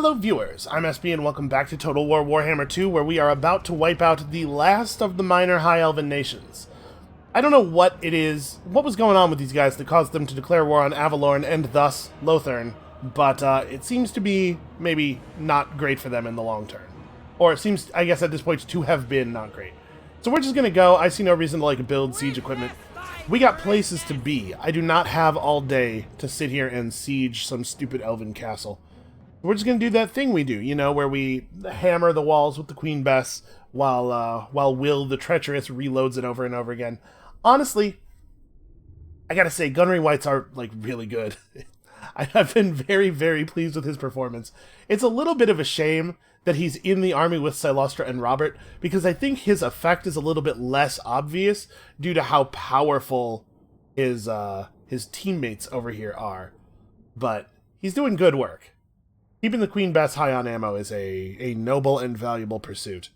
Hello viewers, I'm SB and welcome back to Total War Warhammer 2, where we are about to wipe out the last of the minor High Elven nations. I don't know what it is, what was going on with these guys that caused them to declare war on Avalorn and thus Lothern, but it seems to be maybe not great for them in the long term. Or it seems, I guess at this point, to have been not great. So we're just gonna go. I see no reason to build siege equipment. We got places to be. I do not have all day to sit here and siege some stupid elven castle. We're just going to do that thing we do, you know, where we hammer the walls with the Queen Bess while Will the Treacherous reloads it over and over again. Honestly, I gotta say, Gunnery Whites are, really good. I've been very, very pleased with his performance. It's a little bit of a shame that he's in the army with Silostra and Robert, because I think his effect is a little bit less obvious due to how powerful his teammates over here are. But he's doing good work. Keeping the Queen Bess high on ammo is a noble and valuable pursuit.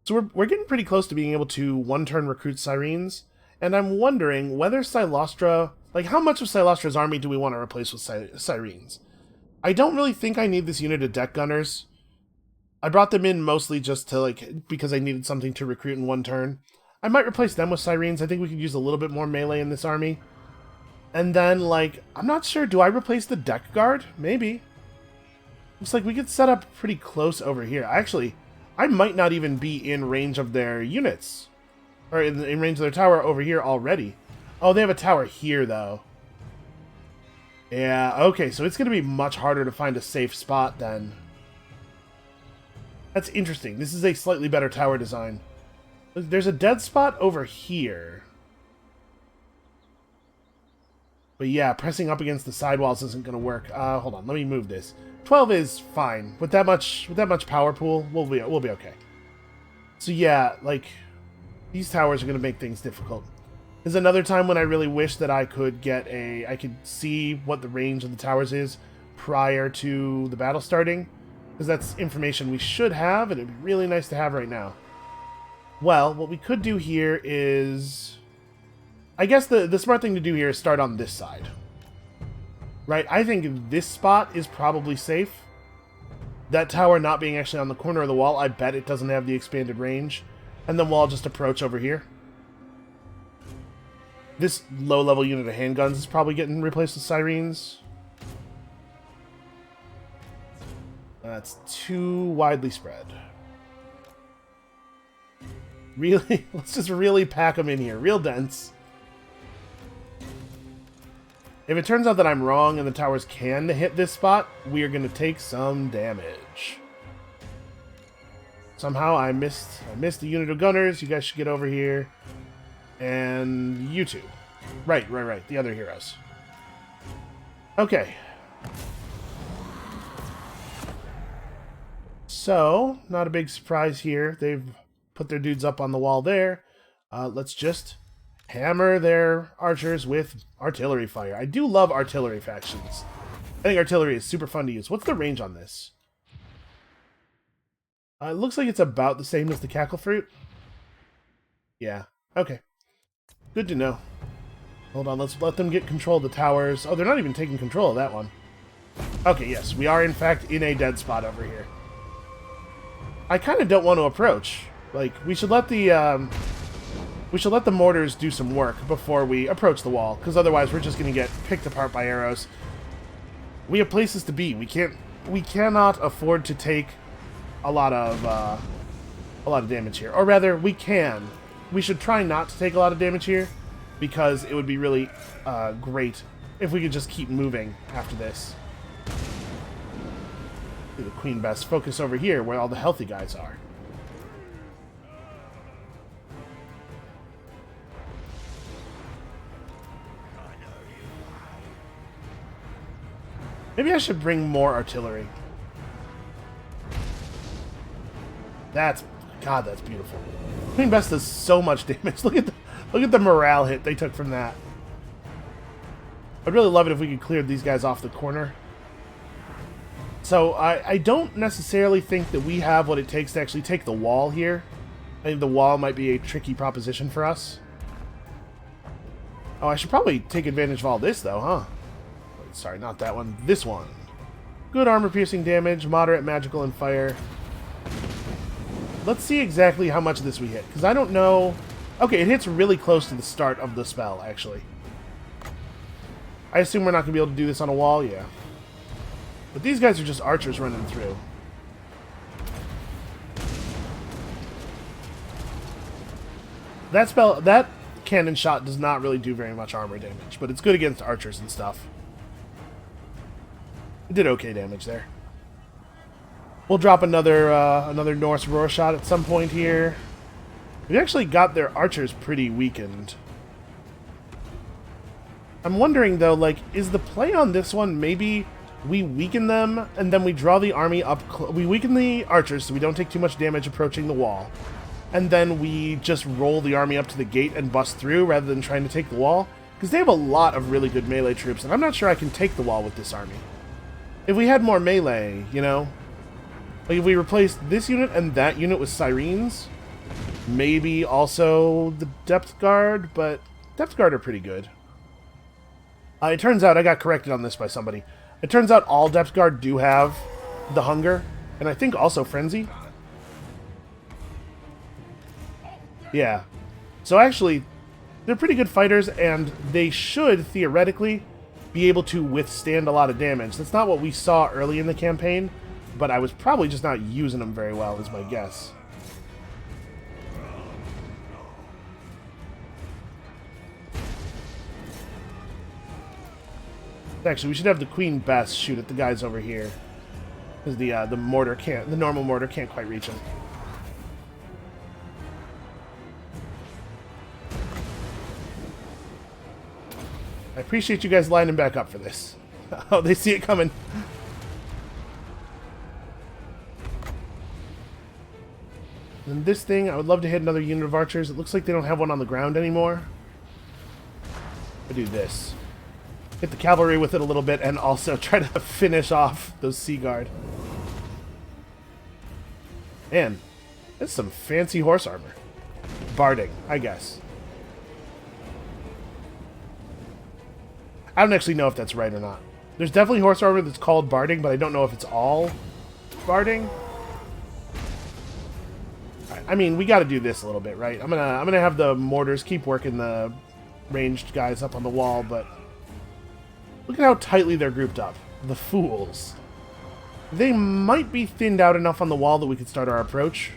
So we're getting pretty close to being able to one-turn recruit Sirens, and I'm wondering whether Silostra... how much of Silostra's army do we want to replace with Sirens? I don't really think I need this unit of deck gunners. I brought them in mostly just to, because I needed something to recruit in one turn. I might replace them with Sirens. I think we could use a little bit more melee in this army. And then, I'm not sure, do I replace the deck guard? Maybe. Looks like we could set up pretty close over here. Actually, I might not even be in range of their units. Or in range of their tower over here already. Oh, they have a tower here, though. Yeah, okay, so it's going to be much harder to find a safe spot, then. That's interesting. This is a slightly better tower design. There's a dead spot over here. But yeah, pressing up against the sidewalls isn't going to work. Hold on, let me move this. 12 is fine. With that much power pool, we'll be okay. So yeah, these towers are going to make things difficult. There's another time when I really wish that I could I could see what the range of the towers is prior to the battle starting, because that's information we should have, and it'd be really nice to have right now. Well, what we could do here is... I guess the smart thing to do here is start on this side. Right? I think this spot is probably safe. That tower not being actually on the corner of the wall, I bet it doesn't have the expanded range. And then we'll all just approach over here. This low-level unit of handguns is probably getting replaced with Sirens. That's too widely spread. Really? Let's just really pack them in here. Real dense. If it turns out that I'm wrong and the towers can hit this spot, we are going to take some damage. Somehow I missed the unit of gunners. You guys should get over here. And you two. Right. The other heroes. Okay. So, not a big surprise here. They've put their dudes up on the wall there. Let's just hammer their archers with artillery fire. I do love artillery factions. I think artillery is super fun to use. What's the range on this? It looks like it's about the same as the cackle fruit. Yeah, okay. Good to know. Hold on, let's let them get control of the towers. Oh, they're not even taking control of that one. Okay, yes, we are in fact in a dead spot over here. I kind of don't want to approach. We should let the... We should let the mortars do some work before we approach the wall, because otherwise we're just going to get picked apart by arrows. We have places to be. We cannot afford to take a lot of damage here. Or rather, we can. We should try not to take a lot of damage here, because it would be really great if we could just keep moving after this. The Queen Bess focus over here, where all the healthy guys are. Maybe I should bring more artillery. God, that's beautiful. Queen Bess does so much damage. Look at the morale hit they took from that. I'd really love it if we could clear these guys off the corner. So I don't necessarily think that we have what it takes to actually take the wall here. I think the wall might be a tricky proposition for us. Oh, I should probably take advantage of all this, though, huh? sorry, not that one. This one. Good armor-piercing damage, moderate magical and fire. Let's see exactly how much of this we hit, because I don't know... Okay, it hits really close to the start of the spell, actually. I assume we're not going to be able to do this on a wall? Yeah. But these guys are just archers running through. That spell, that cannon shot does not really do very much armor damage, but it's good against archers and stuff. It did okay damage there. We'll drop another Norse roar shot at some point here. We actually got their archers pretty weakened. I'm wondering though, like, is the play on this one maybe we weaken them and then we draw the army up? We weaken the archers so we don't take too much damage approaching the wall. And then we just roll the army up to the gate and bust through rather than trying to take the wall. Because they have a lot of really good melee troops, and I'm not sure I can take the wall with this army. If we had more melee, you know? Like if we replaced this unit and that unit with Sirens, maybe also the Depth Guard, but Depth Guard are pretty good. It turns out, I got corrected on this by somebody. It turns out all Depth Guard do have the Hunger, and I think also Frenzy. Yeah. So actually, they're pretty good fighters, and they should, theoretically, be able to withstand a lot of damage. That's not what we saw early in the campaign, but I was probably just not using them very well, is my guess. Actually, we should have the Queen Bess shoot at the guys over here, because the mortar can't, the normal mortar can't quite reach them. I appreciate you guys lining back up for this. Oh, they see it coming. And this thing, I would love to hit another unit of archers. It looks like they don't have one on the ground anymore. I do this. Hit the cavalry with it a little bit and also try to finish off those Sea Guard. Man, that's some fancy horse armor. Barding, I guess. I don't actually know if that's right or not. There's definitely horse armor that's called Barding, but I don't know if it's all Barding. Right, I mean, we got to do this a little bit, right? I'm gonna have the mortars keep working the ranged guys up on the wall, but look at how tightly they're grouped up. The fools. They might be thinned out enough on the wall that we could start our approach.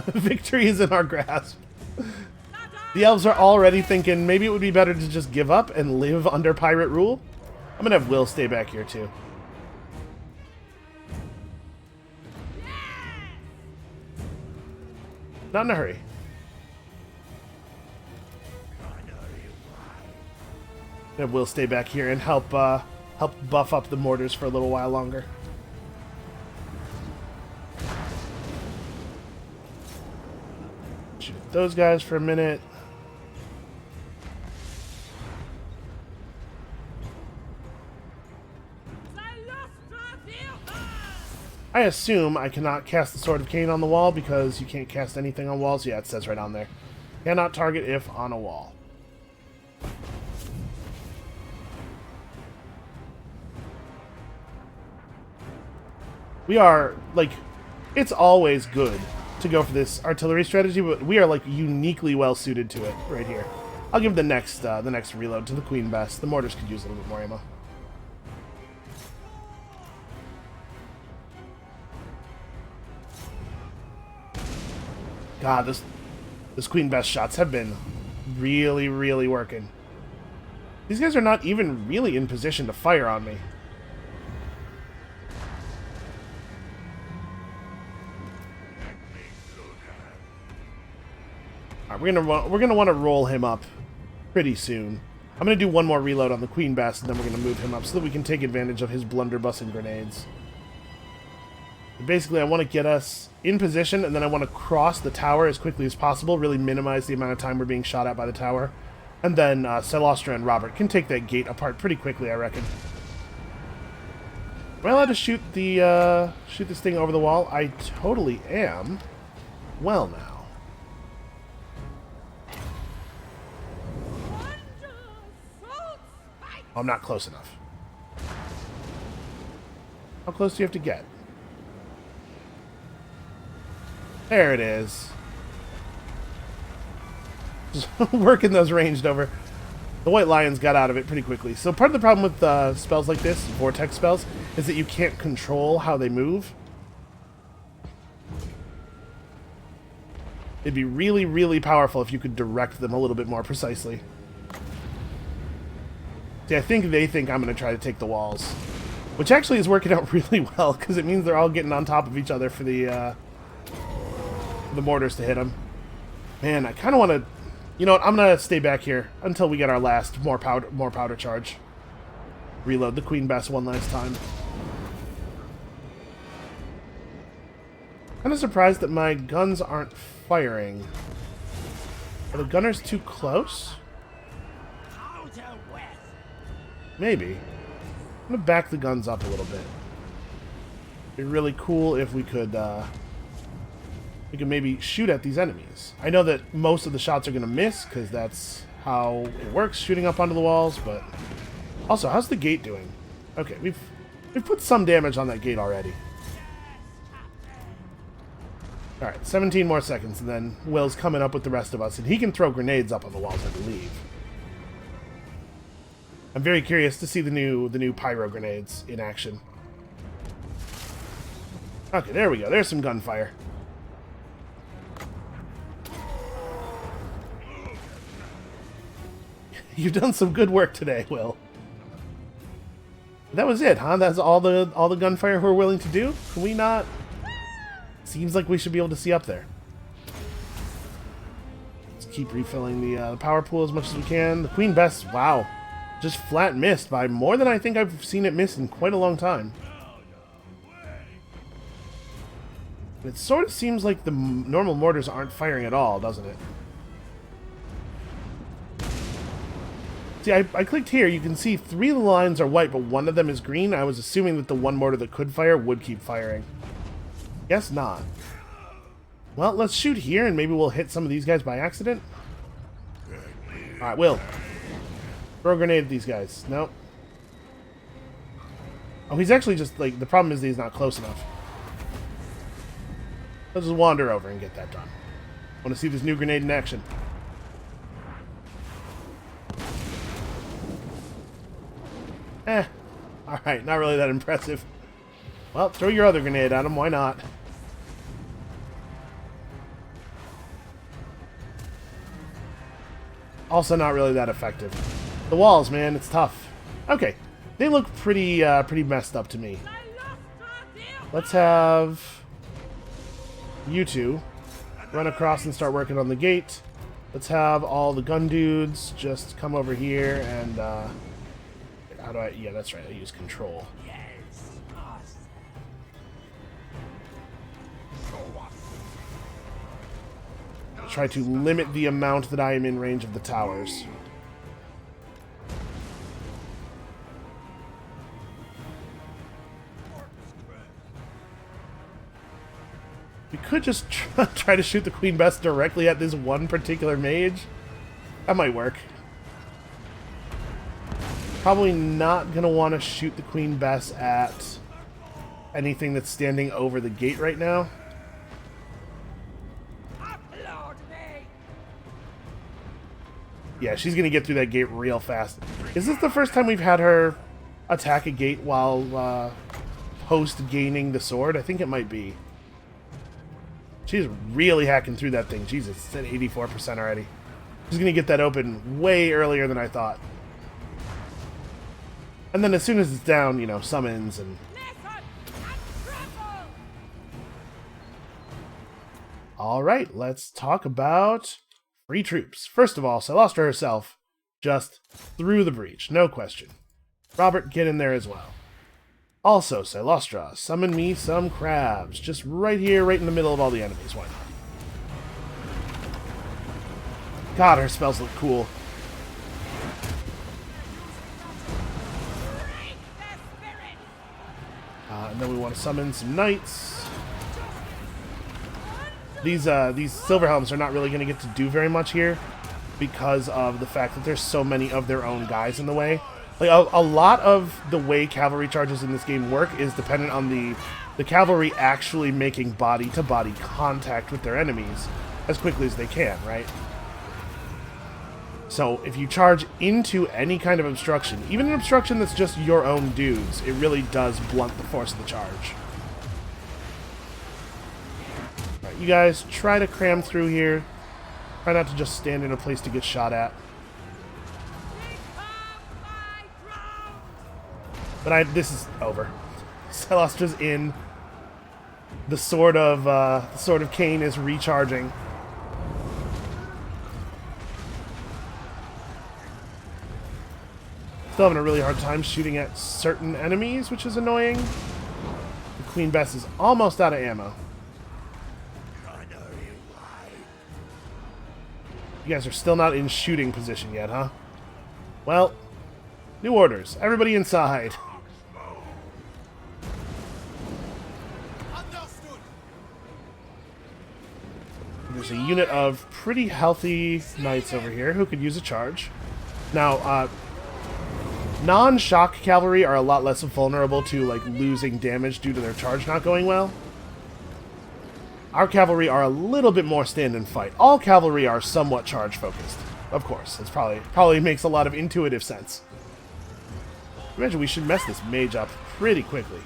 Victory is in our grasp. The elves are already thinking maybe it would be better to just give up and live under pirate rule. I'm going to have Will stay back here too. Not in a hurry. And Will stay back here and help buff up the mortars for a little while longer. Shoot those guys for a minute. I assume I cannot cast the Sword of Cain on the wall because you can't cast anything on walls. Yeah, it says right on there. Cannot target if on a wall. We are, like, it's always good to go for this artillery strategy, but we are, like, uniquely well suited to it right here. I'll give the next reload to the Queen Bess. The mortars could use a little bit more ammo. God, this Queen Bess shots have been really, really working. These guys are not even really in position to fire on me. Alright, we're gonna want to roll him up pretty soon. I'm gonna do one more reload on the Queen Bess, and then we're gonna move him up so that we can take advantage of his blunderbuss and grenades. Basically, I want to get us in position, and then I want to cross the tower as quickly as possible, really minimize the amount of time we're being shot at by the tower. And then Celostra and Robert can take that gate apart pretty quickly, I reckon. Am I allowed to shoot this thing over the wall? I totally am. Well now. Oh, I'm not close enough. How close do you have to get? There it is. Just working those ranged over. The white lions got out of it pretty quickly. So part of the problem with spells like this, vortex spells, is that you can't control how they move. It'd be really, really powerful if you could direct them a little bit more precisely. See, I think they think I'm going to try to take the walls. Which actually is working out really well, because it means they're all getting on top of each other for the mortars to hit them. Man, I kind of want to... You know what, I'm going to stay back here until we get our last more powder charge. Reload the Queen Bess one last time. Kind of surprised that my guns aren't firing. Are the gunners too close? Maybe. I'm going to back the guns up a little bit. It'd be really cool if we could maybe shoot at these enemies. I know that most of the shots are going to miss, because that's how it works, shooting up onto the walls, but... Also, how's the gate doing? Okay, we've put some damage on that gate already. Alright, 17 more seconds, and then Will's coming up with the rest of us, and he can throw grenades up on the walls, I believe. I'm very curious to see the new pyro grenades in action. Okay, there we go. There's some gunfire. You've done some good work today, Will. That was it, huh? That's all the gunfire we're willing to do? Can we not? Seems like we should be able to see up there. Let's keep refilling the power pool as much as we can. The Queen Bess, wow. Just flat missed by more than I think I've seen it miss in quite a long time. It sort of seems like the normal mortars aren't firing at all, doesn't it? See, I clicked here. You can see 3 of the lines are white, but 1 of them is green. I was assuming that the one mortar that could fire would keep firing. Guess not. Well, let's shoot here, and maybe we'll hit some of these guys by accident. Alright, Will. Throw a grenade at these guys. Nope. Oh, he's actually just, like, the problem is that he's not close enough. Let's just wander over and get that done. I want to see this new grenade in action. Alright, not really that impressive. Well, throw your other grenade at him, why not? Also not really that effective. The walls, man, it's tough. Okay, they look pretty messed up to me. Let's have you two run across and start working on the gate. Let's have all the gun dudes just come over here and how do I... Yeah, that's right. I use control. Try to limit the amount that I am in range of the towers. We could just try to shoot the Queen Bess directly at this one particular mage. That might work. Probably not going to want to shoot the Queen Bess at anything that's standing over the gate right now. Yeah, she's going to get through that gate real fast. Is this the first time we've had her attack a gate while post-gaining the sword? I think it might be. She's really hacking through that thing. Jesus, it's at 84% already. She's going to get that open way earlier than I thought. And then as soon as it's down, you know, summons and... Alright, let's talk about free troops. First of all, Silostra herself just through the breach, no question. Robert, get in there as well. Also, Silostra, summon me some crabs. Just right here, right in the middle of all the enemies. Why not? God, her spells look cool. And then we want to summon some knights. These silver helms are not really going to get to do very much here because of the fact that there's so many of their own guys in the way. Like a lot of the way cavalry charges in this game work is dependent on the cavalry actually making body-to-body contact with their enemies as quickly as they can, right? So if you charge into any kind of obstruction, even an obstruction that's just your own dudes, it really does blunt the force of the charge. Alright, you guys try to cram through here. Try not to just stand in a place to get shot at. But this is over. Celostra's in. The sword of Cain is recharging. Still having a really hard time shooting at certain enemies, which is annoying. The Queen Bess is almost out of ammo. You guys are still not in shooting position yet, huh? Well, new orders. Everybody inside. There's a unit of pretty healthy knights over here who could use a charge. Now, non-shock cavalry are a lot less vulnerable to like losing damage due to their charge not going well. Our cavalry are a little bit more stand and fight. All cavalry are somewhat charge focused. Of course, it's probably makes a lot of intuitive sense. Imagine we should mess this mage up pretty quickly.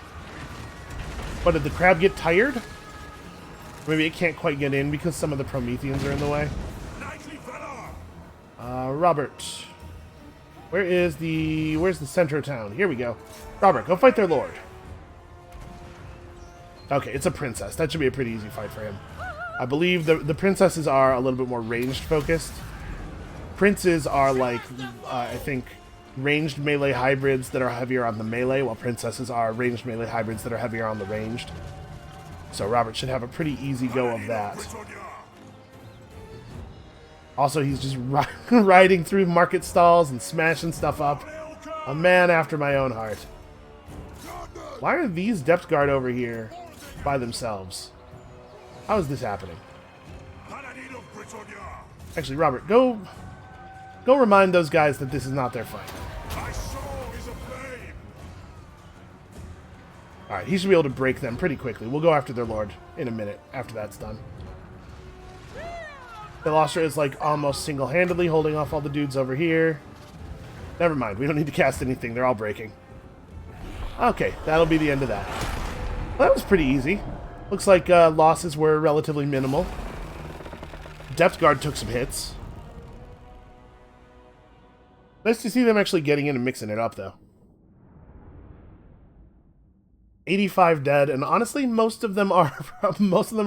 But did the crab get tired? Maybe it can't quite get in because some of the Prometheans are in the way. Robert. Where's the center of town? Here we go. Robert, go fight their lord. Okay, it's a princess. That should be a pretty easy fight for him. I believe the princesses are a little bit more ranged focused. Princes are like, I think, ranged melee hybrids that are heavier on the melee, while princesses are ranged melee hybrids that are heavier on the ranged. So Robert should have a pretty easy go of that. Also, he's just riding through market stalls and smashing stuff up. A man after my own heart. Why are these depth guard over here by themselves? How is this happening? Actually, Robert, go remind those guys that this is not their fight. Alright, he should be able to break them pretty quickly. We'll go after their lord in a minute after that's done. Celostra is like almost single-handedly holding off all the dudes over here. Never mind, we don't need to cast anything. They're all breaking. Okay, that'll be the end of that. Well, that was pretty easy. Looks like losses were relatively minimal. Depth Guard took some hits. Nice to see them actually getting in and mixing it up, though. 85 dead, and honestly, most of them are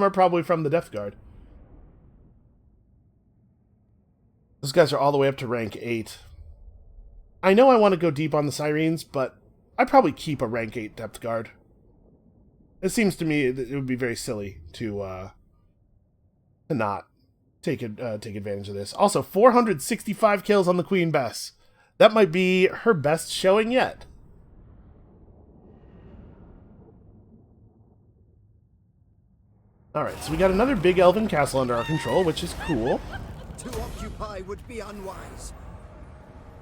probably from the Depth Guard. Those guys are all the way up to rank 8. I know I want to go deep on the Sirens, but I'd probably keep a rank 8 Depth Guard. It seems to me that it would be very silly to not take advantage of this. Also, 465 kills on the Queen Bess. That might be her best showing yet. Alright, so we got another big elven castle under our control, which is cool. To occupy would be unwise.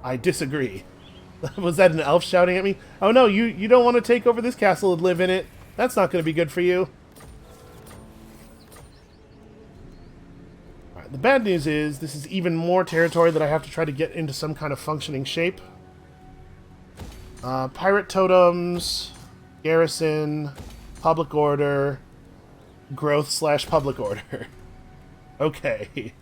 I disagree. Was that an elf shouting at me? Oh no, you don't want to take over this castle and live in it. That's not going to be good for you. Alright, the bad news is this is even more territory that I have to try to get into some kind of functioning shape. Pirate totems, garrison, public order, growth/public order. Okay.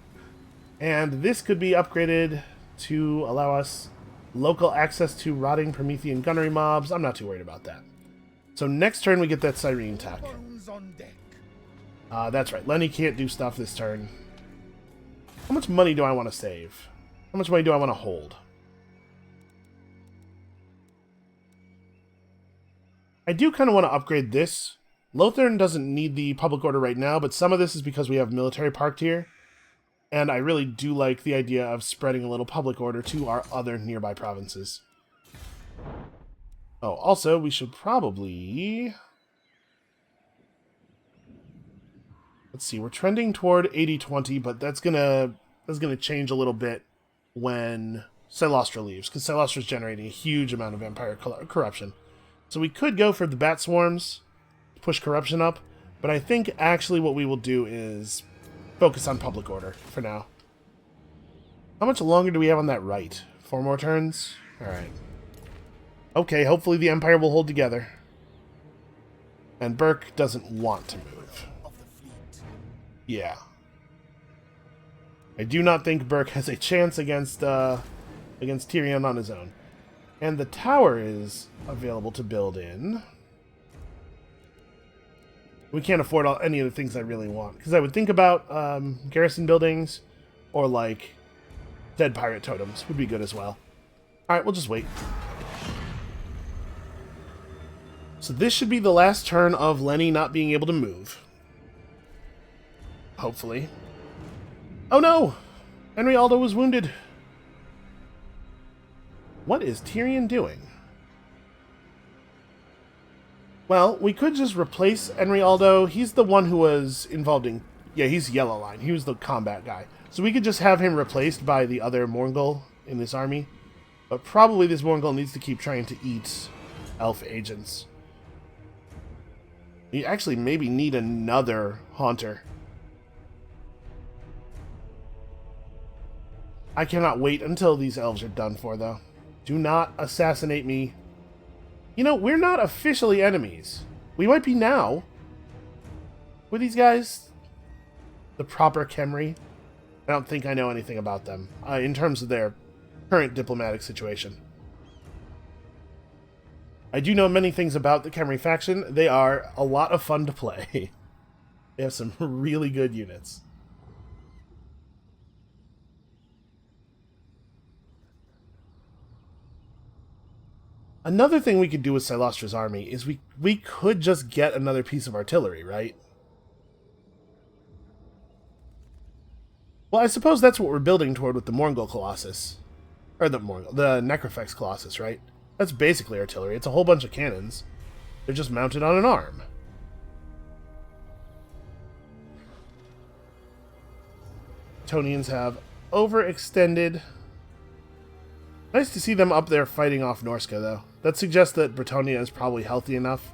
And this could be upgraded to allow us local access to rotting Promethean gunnery mobs. I'm not too worried about that. So next turn we get that Siren tech. That's right. Lenny can't do stuff this turn. How much money do I want to save? How much money do I want to hold? I do kind of want to upgrade this. Lothern doesn't need the public order right now, but some of this is because we have military parked here. And I really do like the idea of spreading a little public order to our other nearby provinces. Oh, also, we should probably... Let's see, we're trending toward 80-20, but that's gonna change a little bit when Silostra leaves, because Silostra is generating a huge amount of Empire corruption. So we could go for the Bat Swarms, push corruption up, but I think actually what we will do is focus on public order for now. How much longer do we have on that right? 4 more turns? Alright. Okay, hopefully the Empire will hold together. And Burke doesn't want to move. Yeah. I do not think Burke has a chance against Tyrion on his own. And the tower is available to build in. We can't afford any of the things I really want. Because I would think about garrison buildings or, like, dead pirate totems would be good as well. Alright, we'll just wait. So this should be the last turn of Lenny not being able to move. Hopefully. Oh no! Henry Aldo was wounded. What is Tyrion doing? Well, we could just replace Henry Aldo. He's the one who was involved in... Yeah, he's Yellow Line. He was the combat guy. So we could just have him replaced by the other Morgul in this army. But probably this Morgul needs to keep trying to eat elf agents. You actually maybe need another Haunter. I cannot wait until these elves are done for, though. Do not assassinate me. You know, we're not officially enemies. We might be now. Were these guys the proper Khemri? I don't think I know anything about them in terms of their current diplomatic situation. I do know many things about the Khemri faction. They are a lot of fun to play. They have some really good units. Another thing we could do with Silostra's army is we could just get another piece of artillery, right? Well, I suppose that's what we're building toward with the Morgul Colossus. Or the Necrofex Colossus, right? That's basically artillery. It's a whole bunch of cannons. They're just mounted on an arm. Bretonians have overextended. Nice to see them up there fighting off Norsca, though. That suggests that Bretonia is probably healthy enough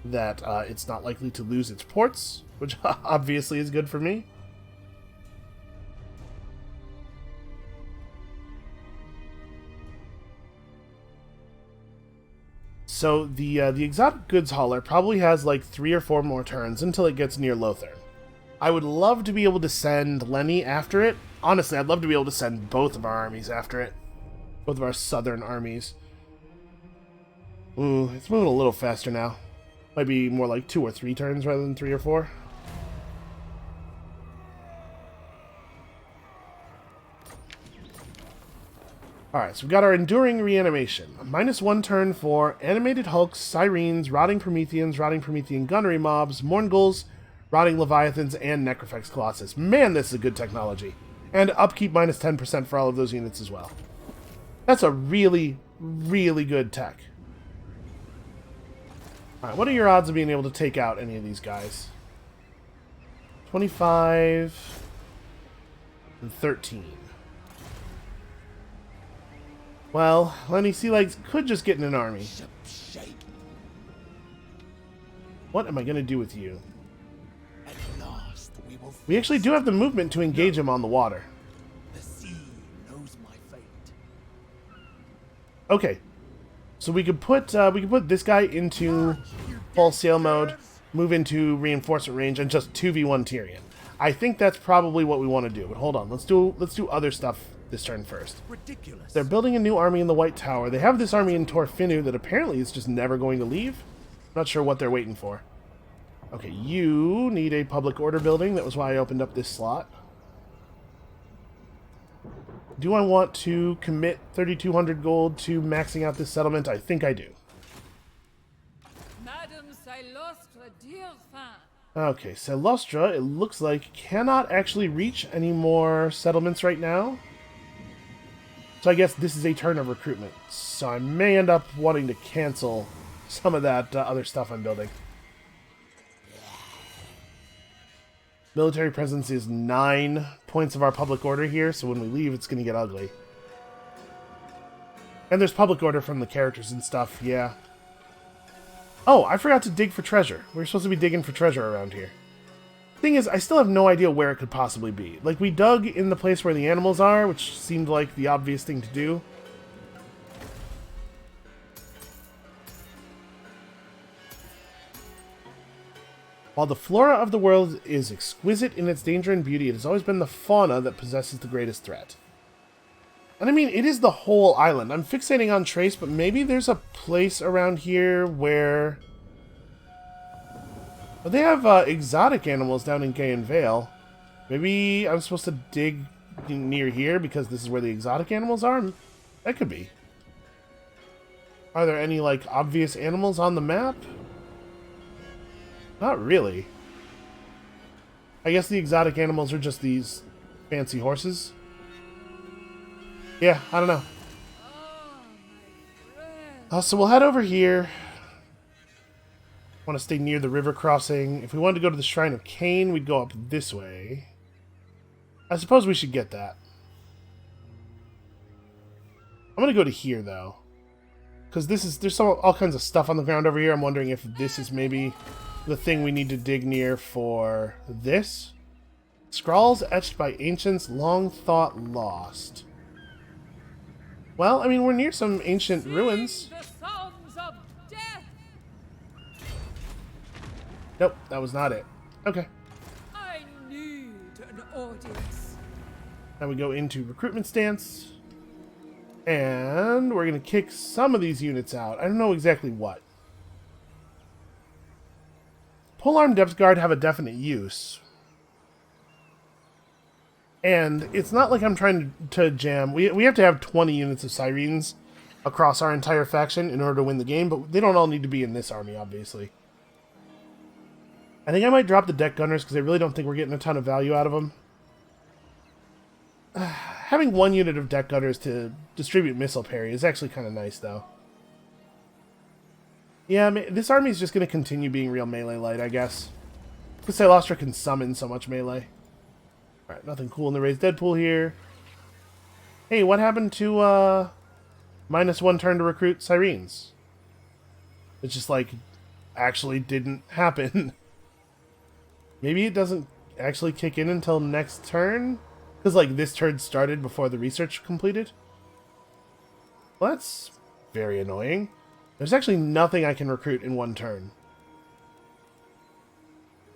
that it's not likely to lose its ports, which obviously is good for me. So the exotic goods hauler probably has like 3 or 4 more turns until it gets near Lothern. I would love to be able to send Lenny after it. Honestly, I'd love to be able to send both of our armies after it. Both of our southern armies. Ooh, it's moving a little faster now. Might be more like 2 or 3 turns rather than 3 or 4. Alright, so we've got our Enduring Reanimation. -1 turn for Animated Hulks, Sirens, Rotting Prometheans, Rotting Promethean Gunnery Mobs, Morghuls, Rotting Leviathans, and Necrofex Colossus. Man, this is a good technology. And upkeep -10% for all of those units as well. That's a really, really good tech. Alright, what are your odds of being able to take out any of these guys? 25 and 13. Well, Lenny Sealegs could just get in an army. What am I going to do with you? We actually do have the movement to engage him on the water. The sea knows my fate. Okay, so we could put this guy into full sail mode, move into reinforcement range, and just 2v1 Tyrion. I think that's probably what we want to do. But hold on, let's do other stuff this turn first. Ridiculous. They're building a new army in the White Tower. They have this army in Torfinu that apparently is just never going to leave. Not sure what they're waiting for. Okay, you need a public order building. That was why I opened up this slot. Do I want to commit 3,200 gold to maxing out this settlement? I think I do. Madame Silostre, dear fan. Okay, Silostra, it looks like, cannot actually reach any more settlements right now. So I guess this is a turn of recruitment. So I may end up wanting to cancel some of that other stuff I'm building. Military presence is 9 points of our public order here, so when we leave, it's going to get ugly. And there's public order from the characters and stuff, yeah. Oh, I forgot to dig for treasure. We're supposed to be digging for treasure around here. Thing is, I still have no idea where it could possibly be. Like, we dug in the place where the animals are, which seemed like the obvious thing to do. While the flora of the world is exquisite in its danger and beauty, it has always been the fauna that possesses the greatest threat. And I mean, it is the whole island. I'm fixating on Trace, but maybe there's a place around here where... Well, they have exotic animals down in Gay and Vale. Maybe I'm supposed to dig near here because this is where the exotic animals are? That could be. Are there any, like, obvious animals on the map? Not really. I guess the exotic animals are just these fancy horses. Yeah, I don't know. So we'll head over here. Want to stay near the river crossing. If we wanted to go to the Shrine of Cain, we'd go up this way. I suppose we should get that. I'm going to go to here, though. Because there's all kinds of stuff on the ground over here. I'm wondering if this is maybe the thing we need to dig near for this. Scrawls etched by ancients long thought lost. Well, I mean, we're near some ancient ruins. The sounds of death. Nope, that was not it. Okay. I need an audience. Now we go into recruitment stance. And we're going to kick some of these units out. I don't know exactly what. Polearm Depth Guard have a definite use. And it's not like I'm trying to jam. We have to have 20 units of Sirens across our entire faction in order to win the game, but they don't all need to be in this army, obviously. I think I might drop the deck gunners because I really don't think we're getting a ton of value out of them. Having one unit of deck gunners to distribute missile parry is actually kind of nice, though. Yeah, this army is just going to continue being real melee light, I guess. Because Silostra can summon so much melee. Alright, nothing cool in the raised dead pool here. Hey, what happened to, -1 turn to recruit Sirens? It just, like, actually didn't happen. Maybe it doesn't actually kick in until next turn? Because, like, this turn started before the research completed? Well, that's very annoying. There's actually nothing I can recruit in one turn.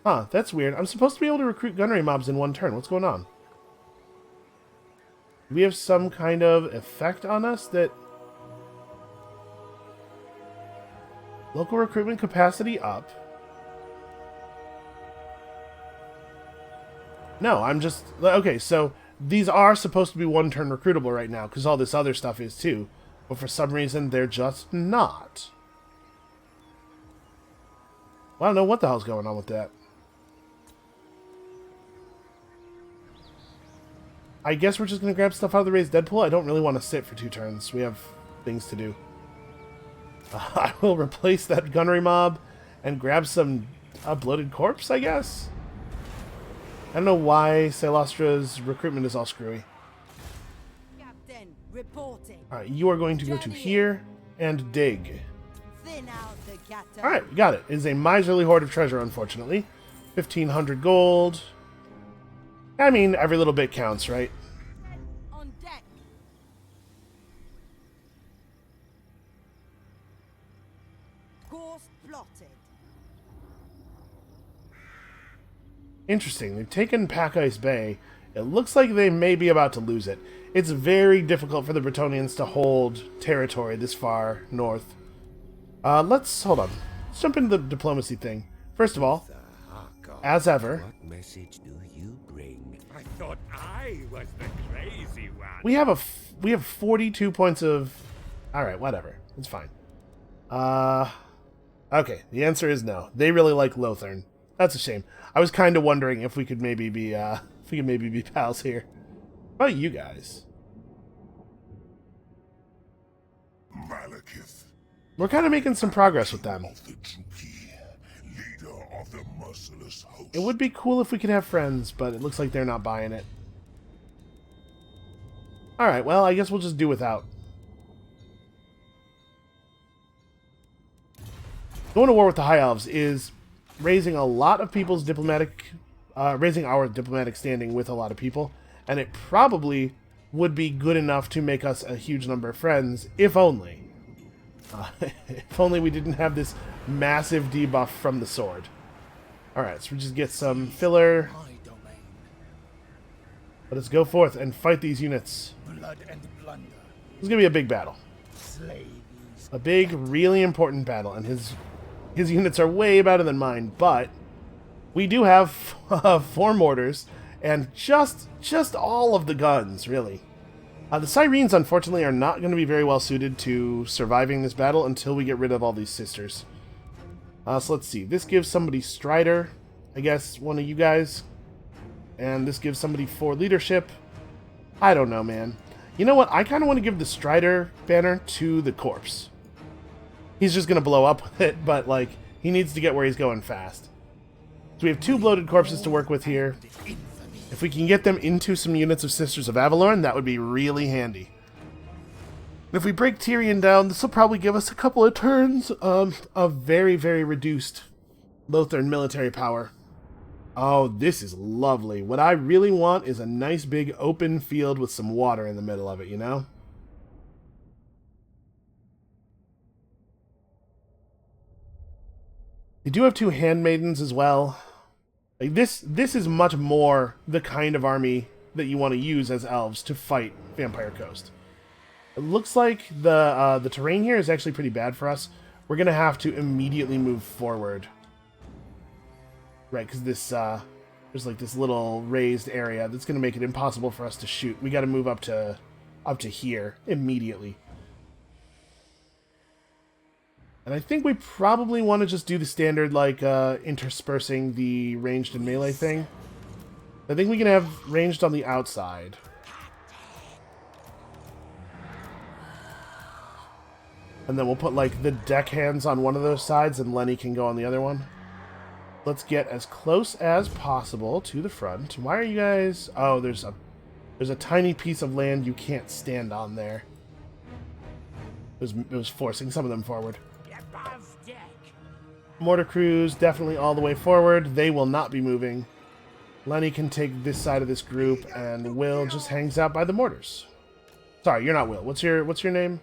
Huh, that's weird. I'm supposed to be able to recruit gunnery mobs in one turn. What's going on? Do we have some kind of effect on us that... Local recruitment capacity up. No, I'm just... Okay, so these are supposed to be one-turn recruitable right now, because all this other stuff is too. But for some reason, they're just not. Well, I don't know what the hell's going on with that. I guess we're just going to grab stuff out of the raised dead pool. I don't really want to sit for 2 turns. We have things to do. I will replace that gunnery mob and grab some bloated corpse, I guess? I don't know why Silostra's recruitment is all screwy. Captain, reporting. Alright, you are going to go to here and dig. Thin out the gato. Alright, we got it. It is a miserly hoard of treasure, unfortunately. 1,500 gold. I mean, every little bit counts, right? On deck. Course plotted. Interesting. They've taken Pack Ice Bay. It looks like they may be about to lose it. It's very difficult for the Bretonnians to hold territory this far north. Hold on. Let's jump into the diplomacy thing. First of all, as ever, What message do you bring? I thought I was the crazy one. we have 42 points of... Alright, whatever. It's fine. Okay, the answer is no. They really like Lothern. That's a shame. I was kind of wondering if we could maybe be pals here. How about you guys? Malekith, We're kind of making some progress with them. of the Druki, leader of the merciless host. It would be cool if we could have friends, but it looks like they're not buying it. Alright, well, I guess we'll just do without. Going to war with the High Elves is raising a lot of people's raising our diplomatic standing with a lot of people, and it probably would be good enough to make us a huge number of friends, if only. If only we didn't have this massive debuff from the sword. Alright, so we just get some filler. My domain. Let us go forth and fight these units. Blood and plunder. This is going to be a big battle. Slay these. A big, really important battle, and his units are way better than mine, but we do have 4 mortars and just all of the guns, really. The Sirens, unfortunately, are not going to be very well suited to surviving this battle until we get rid of all these sisters. So let's see. This gives somebody Strider, I guess, one of you guys. And this gives somebody 4 leadership. I don't know, man. You know what? I kind of want to give the Strider banner to the corpse. He's just going to blow up with it, but, like, he needs to get where he's going fast. So we have 2 bloated corpses to work with here. If we can get them into some units of Sisters of Avalorn, that would be really handy. And if we break Tyrion down, this will probably give us a couple of turns of very, very reduced Lothern military power. Oh, this is lovely. What I really want is a nice big open field with some water in the middle of it, you know? They do have 2 handmaidens as well. Like this is much more the kind of army that you want to use as elves to fight Vampire Coast. It looks like the terrain here is actually pretty bad for us. We're gonna have to immediately move forward, right? Because this there's like this little raised area that's gonna make it impossible for us to shoot. We got to move up to here immediately. And I think we probably want to just do the standard, like, interspersing the ranged and melee thing. I think we can have ranged on the outside. And then we'll put, like, the deckhands on one of those sides, and Lenny can go on the other one. Let's get as close as possible to the front. Why are you guys... Oh, there's a tiny piece of land you can't stand on there. It was forcing some of them forward. Mortar crews definitely all the way forward. They will not be moving. Lenny can take this side of this group, and Will just hangs out by the mortars. Sorry, you're not Will. What's your name?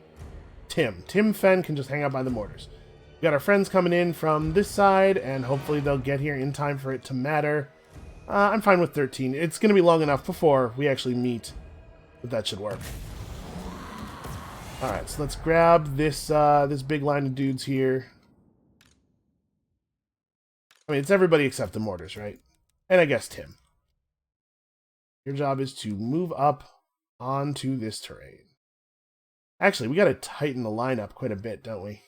Tim. Tim Fenn can just hang out by the mortars. We got our friends coming in from this side, and hopefully they'll get here in time for it to matter. I'm fine with 13. It's going to be long enough before we actually meet, but that should work. Alright, so let's grab this this big line of dudes here. I mean, it's everybody except the mortars, right? And I guess Tim. Your job is to move up onto this terrain. Actually, we got to tighten the lineup quite a bit, don't we?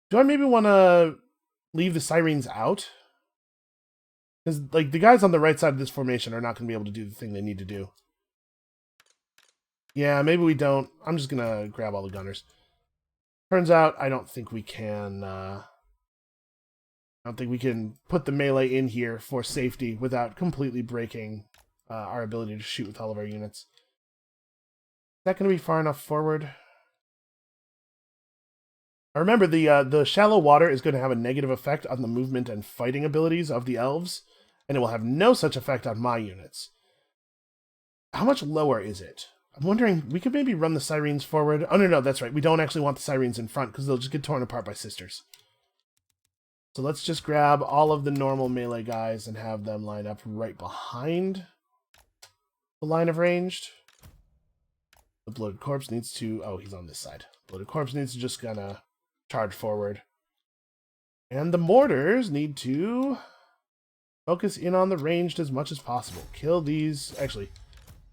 Do I maybe want to leave the Sirens out? Because, like, the guys on the right side of this formation are not going to be able to do the thing they need to do. Yeah, maybe we don't. I'm just going to grab all the gunners. Turns out, I don't think we can... I don't think we can put the melee in here for safety without completely breaking our ability to shoot with all of our units. Is that going to be far enough forward? I remember the shallow water is going to have a negative effect on the movement and fighting abilities of the elves, and it will have no such effect on my units. How much lower is it? I'm wondering, we could maybe run the Sirens forward. Oh, no, that's right. We don't actually want the Sirens in front because they'll just get torn apart by sisters. So let's just grab all of the normal melee guys and have them line up right behind the line of ranged. The bloated corpse needs to... Oh, he's on this side. Bloated corpse needs to just kind of charge forward. And the mortars need to focus in on the ranged as much as possible. Kill these... Actually,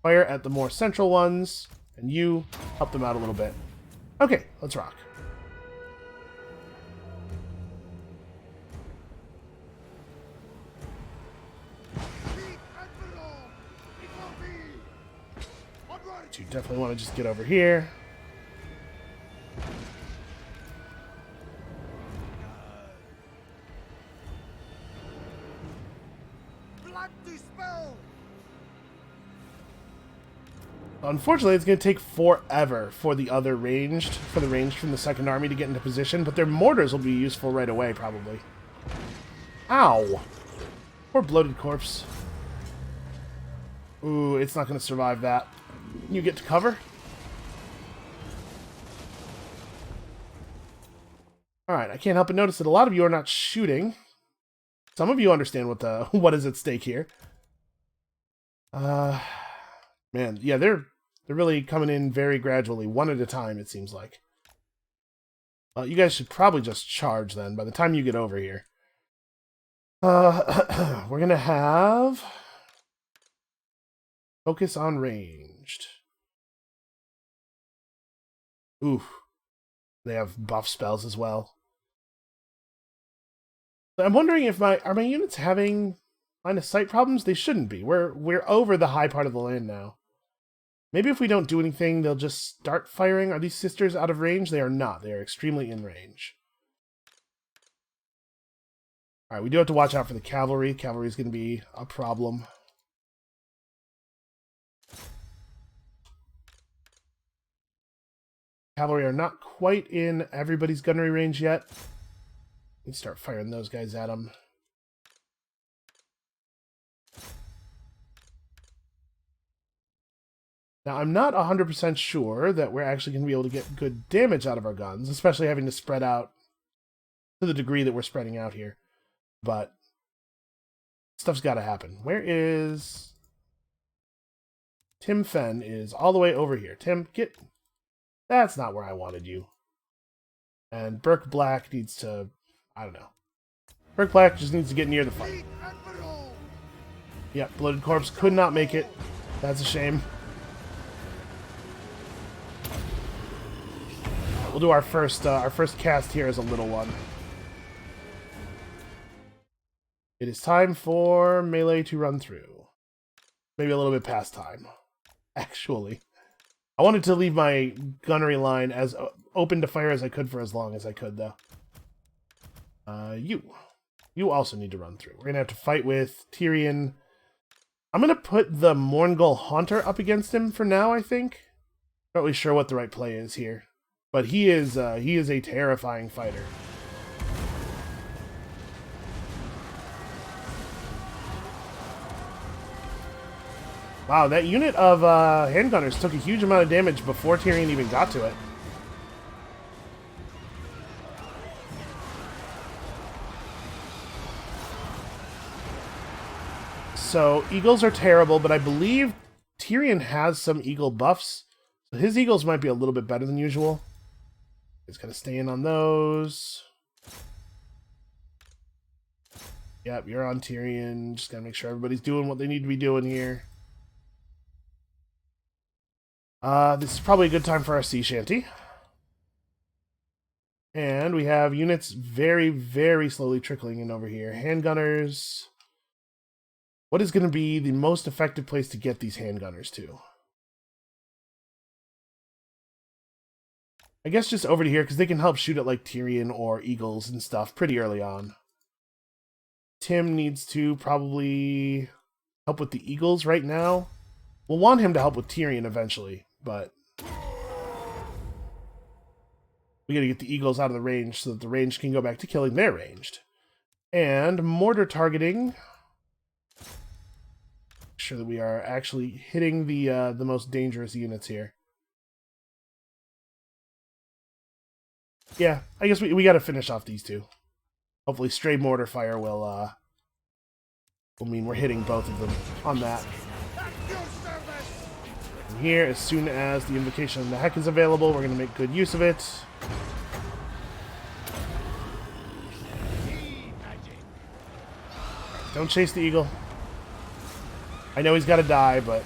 fire at the more central ones, and you help them out a little bit. Okay, let's rock. You definitely want to just get over here. Unfortunately, it's going to take forever for the ranged from the second army to get into position, but their mortars will be useful right away, probably. Ow! Poor bloated corpse. Ooh, it's not going to survive that. You get to cover? Alright, I can't help but notice that a lot of you are not shooting. Some of you understand what is at stake here. Man, yeah, they're really coming in very gradually, one at a time, it seems like. You guys should probably just charge then, by the time you get over here. We're gonna have... Focus on ranged. Ooh. They have buff spells as well. I'm wondering if are my units having line of sight problems? They shouldn't be. We're over the high part of the land now. Maybe if we don't do anything, they'll just start firing. Are these sisters out of range? They are not. They are extremely in range. Alright, we do have to watch out for the cavalry. Cavalry is going to be a problem. Cavalry are not quite in everybody's gunnery range yet. Let's start firing those guys at them. Now, I'm not 100% sure that we're actually going to be able to get good damage out of our guns, especially having to spread out to the degree that we're spreading out here. But stuff's got to happen. Where is... Tim Fenn is all the way over here. Tim, get... That's not where I wanted you. And Burke Black needs to... I don't know. Burke Black just needs to get near the fight. Yep, Bloated Corpse could not make it. That's a shame. We'll do our first cast here as a little one. It is time for melee to run through. Maybe a little bit past time, actually. I wanted to leave my gunnery line as open to fire as I could for as long as I could, though. You also need to run through. We're going to have to fight with Tyrion. I'm going to put the Mourngull Haunter up against him for now, I think. Not really sure what the right play is here. But he is a terrifying fighter. Wow, that unit of handgunners took a huge amount of damage before Tyrion even got to it. So, eagles are terrible, but I believe Tyrion has some eagle buffs. So his eagles might be a little bit better than usual. He's got to stay in on those. Yep, you're on Tyrion. Just got to make sure everybody's doing what they need to be doing here. This is probably a good time for our sea shanty. And we have units very, very slowly trickling in over here. Handgunners. What is going to be the most effective place to get these handgunners to? I guess just over to here, because they can help shoot at like Tyrion or eagles and stuff pretty early on. Tim needs to probably help with the eagles right now. We'll want him to help with Tyrion eventually, but we gotta get the eagles out of the range so that the range can go back to killing their ranged. And mortar targeting. Make sure that we are actually hitting the most dangerous units here. Yeah, I guess we got to finish off these two. Hopefully stray mortar fire will mean we're hitting both of them on that. And here, as soon as the Invocation of the Heck is available, we're going to make good use of it. Don't chase the eagle. I know he's got to die, but...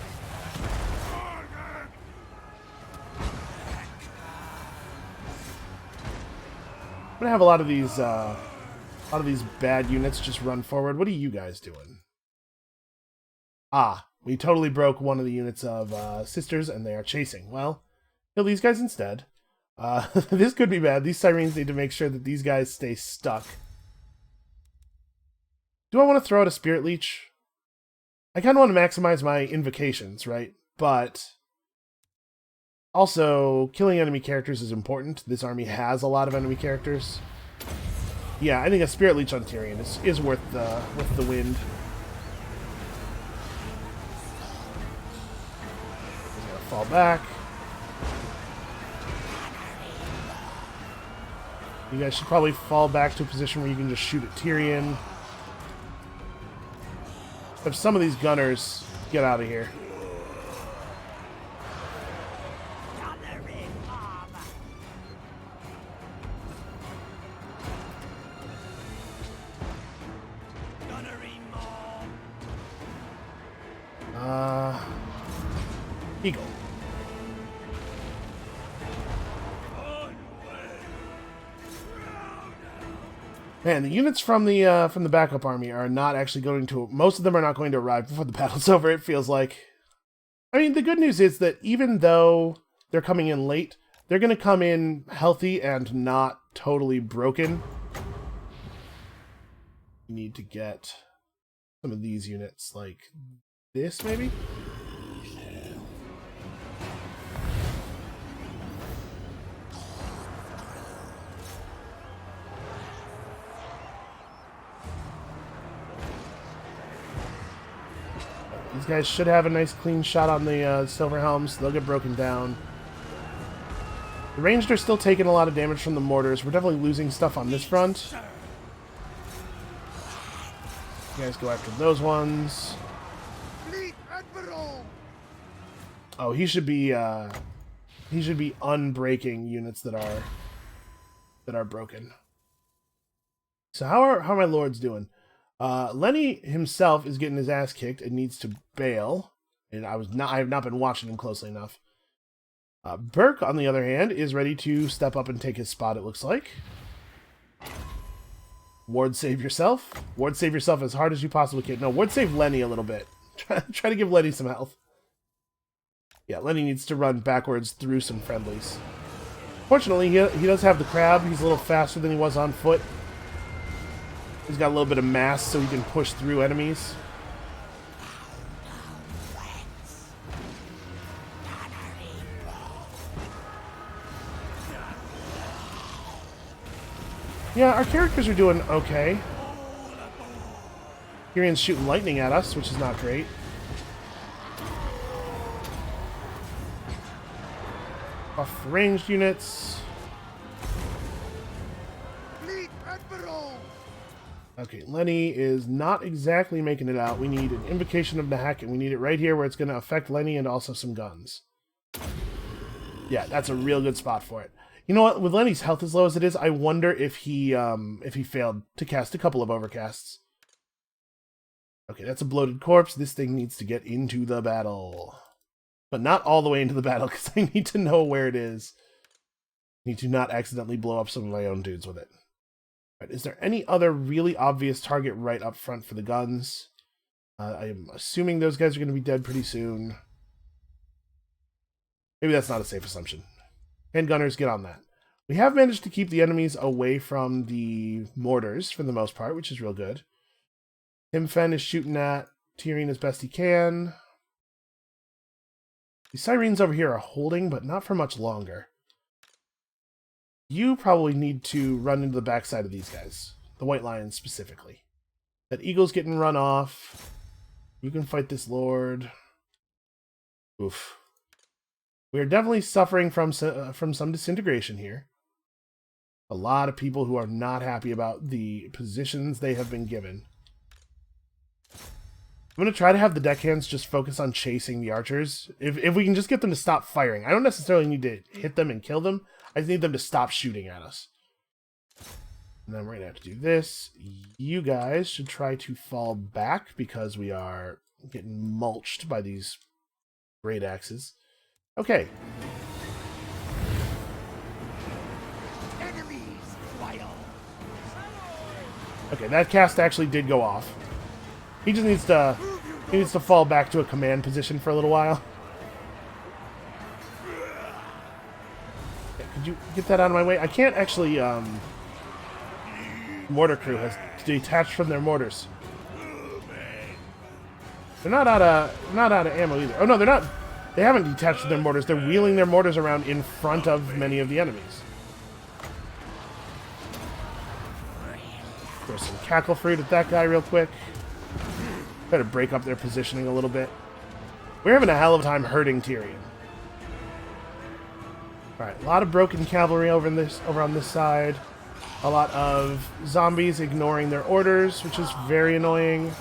I'm gonna have a lot of these bad units just run forward. What are you guys doing? Ah, we totally broke one of the units of sisters, and they are chasing. Well, kill these guys instead. This could be bad. These sirens need to make sure that these guys stay stuck. Do I want to throw out a Spirit Leech? I kind of want to maximize my invocations, right? But Also, killing enemy characters is important. This army has a lot of enemy characters. Yeah, I think a Spirit Leech on Tyrion is worth the wind. He's gonna fall back. You guys should probably fall back to a position where you can just shoot at Tyrion. If some of these gunners get out of here. Eagle. Man, the units from the backup army are not actually going to. Most of them are not going to arrive before the battle's over. It feels like. I mean, the good news is that even though they're coming in late, they're going to come in healthy and not totally broken. You need to get some of these units like this, maybe. These guys should have a nice clean shot on the silver helms. They'll get broken down. The ranged are still taking a lot of damage from the mortars. We're definitely losing stuff on this front. You guys go after those ones. Oh, he should be unbreaking units that are broken. So how are my lords doing? Lenny himself is getting his ass kicked and needs to bail. And I have not been watching him closely enough. Burke, on the other hand, is ready to step up and take his spot, it looks like. Ward save yourself. Ward save yourself as hard as you possibly can. No, ward save Lenny a little bit. Try to give Lenny some health. Yeah, Lenny needs to run backwards through some friendlies. Fortunately, he does have the crab. He's a little faster than he was on foot. He's got a little bit of mass so he can push through enemies. Yeah, our characters are doing okay. Tyrion's shooting lightning at us, which is not great. Off the ranged units. Okay, Lenny is not exactly making it out. We need an invocation of Nahak, and we need it right here where it's going to affect Lenny and also some guns. Yeah, that's a real good spot for it. You know what? With Lenny's health as low as it is, I wonder if he failed to cast a couple of overcasts. Okay, that's a bloated corpse. This thing needs to get into the battle. But not all the way into the battle, because I need to know where it is. I need to not accidentally blow up some of my own dudes with it. Right, is there any other really obvious target right up front for the guns? I'm assuming those guys are going to be dead pretty soon. Maybe that's not a safe assumption. Handgunners, get on that. We have managed to keep the enemies away from the mortars for the most part, which is real good. Tim Fenn is shooting at Tyrion as best he can. The Sirens over here are holding, but not for much longer. You probably need to run into the backside of these guys. The White Lions specifically. That Eagle's getting run off. You can fight this Lord. Oof. We are definitely suffering from some disintegration here. A lot of people who are not happy about the positions they have been given. I'm going to try to have the deckhands just focus on chasing the archers. If we can just get them to stop firing. I don't necessarily need to hit them and kill them. I just need them to stop shooting at us. And then we're going to have to do this. You guys should try to fall back because we are getting mulched by these great axes. Okay. Okay, that cast actually did go off. He just needs to fall back to a command position for a little while. Okay, could you get that out of my way? I can't actually mortar crew has detached from their mortars. They're not out of ammo either. Oh no, they're not. They haven't detached their mortars. They're wheeling their mortars around in front of many of the enemies. Throw some cackle fruit at that guy real quick. Try to break up their positioning a little bit. We're having a hell of a time hurting Tyrion. Alright, a lot of broken cavalry over on this side. A lot of zombies ignoring their orders, which is very annoying.